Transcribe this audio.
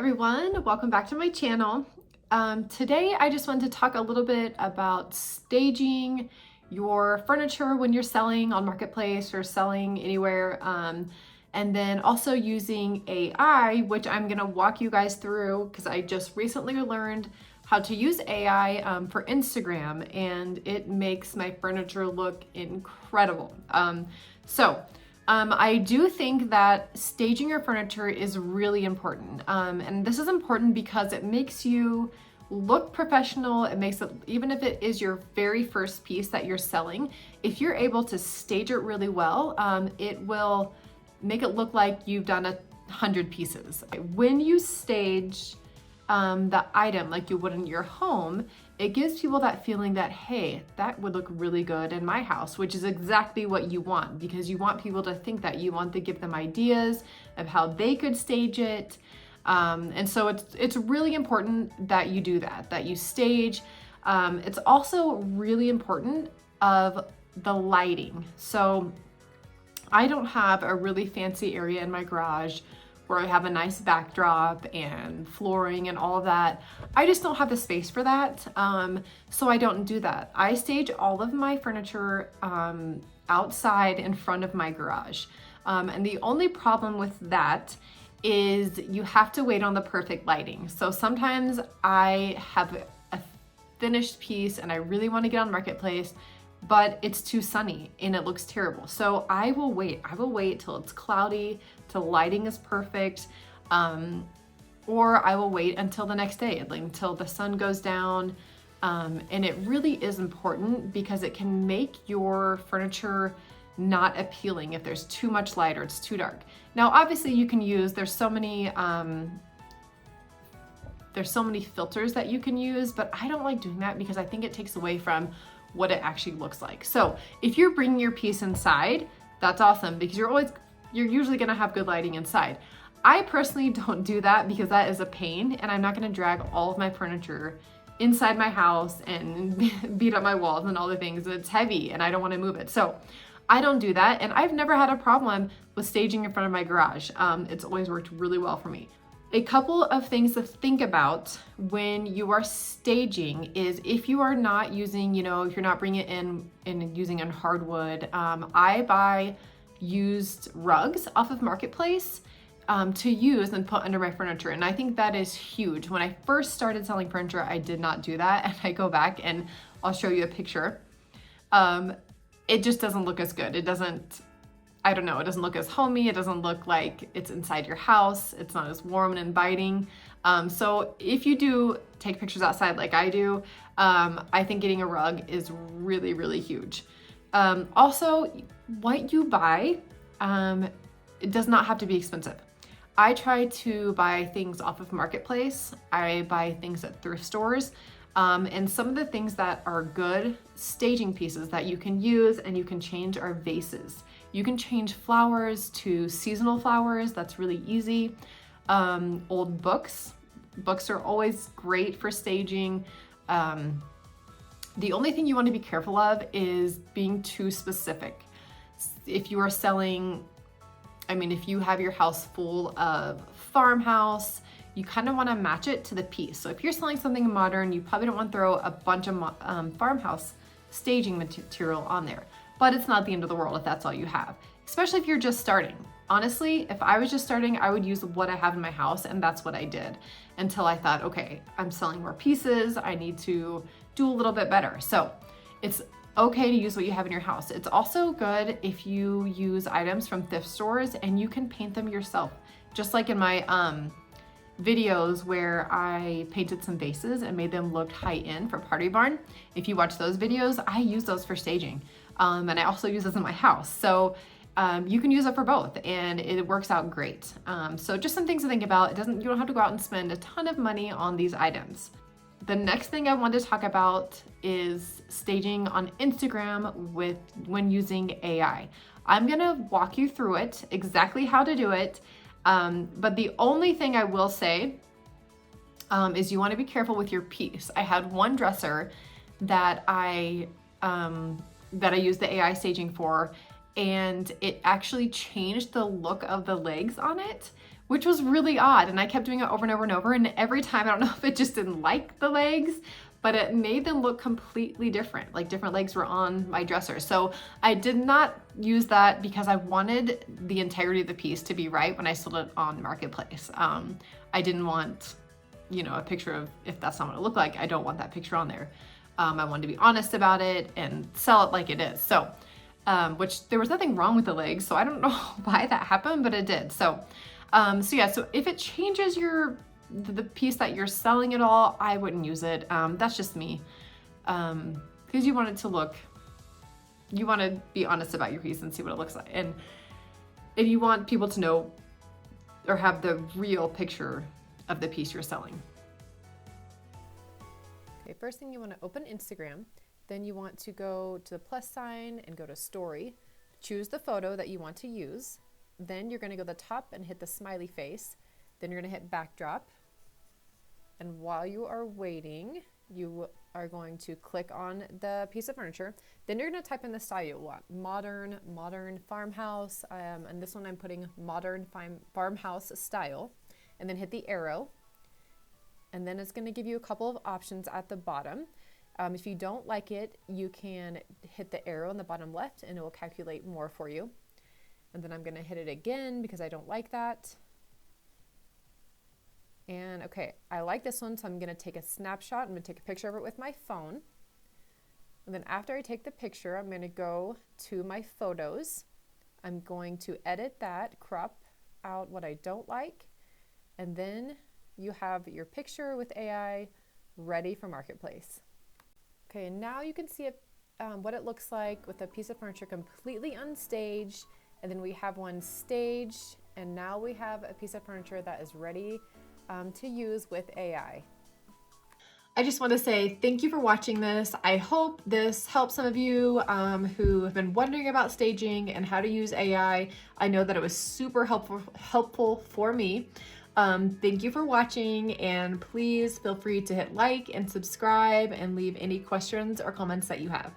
everyone, welcome back to my channel. Today I just wanted to talk a little bit about staging your furniture when you're selling on Marketplace or selling anywhere, and then also using AI, which I'm gonna walk you guys through because I just recently learned how to use AI for Instagram, and it makes my furniture look incredible. I do think that staging your furniture is really important. And this is important because it makes you look professional. It makes it, even if it is your very first piece that you're selling, if you're able to stage it really well, it will make it look like you've done 100 pieces. When you stage the item like you would in your home, it gives people that feeling that, hey, that would look really good in my house, which is exactly what you want, because you want people to think that. You want to give them ideas of how they could stage it. And so it's really important that you do that you stage. It's also really important of the lighting. So I don't have a really fancy area in my garage where I have a nice backdrop and flooring and all of that. I just don't have the space for that, so I don't do that. I stage all of my furniture outside in front of my garage. And the only problem with that is you have to wait on the perfect lighting. So sometimes I have a finished piece and I really want to get on Marketplace, but it's too sunny and it looks terrible. So I will wait till it's cloudy, till lighting is perfect, or I will wait until the next day, like until the sun goes down. And it really is important because it can make your furniture not appealing if there's too much light or it's too dark. Now, obviously you can use, there's so many filters that you can use, but I don't like doing that because I think it takes away from what it actually looks like. So if you're bringing your piece inside, that's awesome because you're usually gonna have good lighting inside. I personally don't do that because that is a pain, and I'm not gonna drag all of my furniture inside my house and beat up my walls and all the things. It's heavy and I don't wanna move it. So I don't do that, and I've never had a problem with staging in front of my garage. It's always worked really well for me. A couple of things to think about when you are staging is if you are not using, if you're not bringing it in and using on hardwood, I buy used rugs off of Marketplace to use and put under my furniture. And I think that is huge. When I first started selling furniture, I did not do that. And I go back and I'll show you a picture. It just doesn't look as good. It doesn't look as homey. It doesn't look like it's inside your house. It's not as warm and inviting. So if you do take pictures outside like I do, I think getting a rug is really, really huge. Also, what you buy, it does not have to be expensive. I try to buy things off of Marketplace. I buy things at thrift stores. And some of the things that are good staging pieces that you can use and you can change are vases. You can change flowers to seasonal flowers. That's really easy. Old books. Books are always great for staging. The only thing you want to be careful of is being too specific. If you are selling, if you have your house full of farmhouse, you kind of want to match it to the piece. So if you're selling something modern, you probably don't want to throw a bunch of farmhouse staging material on there. But it's not the end of the world if that's all you have, especially if you're just starting. Honestly, if I was just starting, I would use what I have in my house, and that's what I did until I thought, okay, I'm selling more pieces. I need to do a little bit better. So it's okay to use what you have in your house. It's also good if you use items from thrift stores and you can paint them yourself. Just like in my videos where I painted some vases and made them look high-end for Party Barn. If you watch those videos, I use those for staging. And I also use those in my house. So you can use it for both and it works out great. So just some things to think about. You don't have to go out and spend a ton of money on these items. The next thing I want to talk about is staging on Instagram when using AI. I'm gonna walk you through it, exactly how to do it. But the only thing I will say is you want to be careful with your piece. I had one dresser that I used the AI staging for, and it actually changed the look of the legs on it, which was really odd. And I kept doing it over and over and over. And every time, I don't know if it just didn't like the legs, but it made them look completely different. Like different legs were on my dresser. So I did not use that because I wanted the integrity of the piece to be right when I sold it on Marketplace. I didn't want, a picture of, if that's not what it looked like, I don't want that picture on there. I wanted to be honest about it and sell it like it is. So, which there was nothing wrong with the legs. So I don't know why that happened, but it did. So yeah, so if it changes the piece that you're selling at all, I wouldn't use it. That's just me. Because you want it to look, you want to be honest about your piece and see what it looks like. And if you want people to know or have the real picture of the piece you're selling. Okay, first thing you want to open Instagram, then you want to go to the plus sign and go to story, choose the photo that you want to use. Then you're going to go to the top and hit the smiley face. Then you're going to hit backdrop. And while you are waiting, you are going to click on the piece of furniture. Then you're going to type in the style you want. Modern farmhouse. And this one I'm putting modern farmhouse style. And then hit the arrow. And then it's going to give you a couple of options at the bottom. If you don't like it, you can hit the arrow in the bottom left and it will calculate more for you. And then I'm going to hit it again because I don't like that. And okay, I like this one, so I'm going to take a snapshot. I'm going to take a picture of it with my phone. And then after I take the picture, I'm going to go to my photos. I'm going to edit that, crop out what I don't like. And then you have your picture with AI ready for Marketplace. Okay, and now you can see it, what it looks like with a piece of furniture completely unstaged. And then we have one staged, and now we have a piece of furniture that is ready to use with AI. I just want to say thank you for watching this. I hope this helps some of you who have been wondering about staging and how to use AI. I know that it was super helpful for me. Thank you for watching, and please feel free to hit like and subscribe and leave any questions or comments that you have.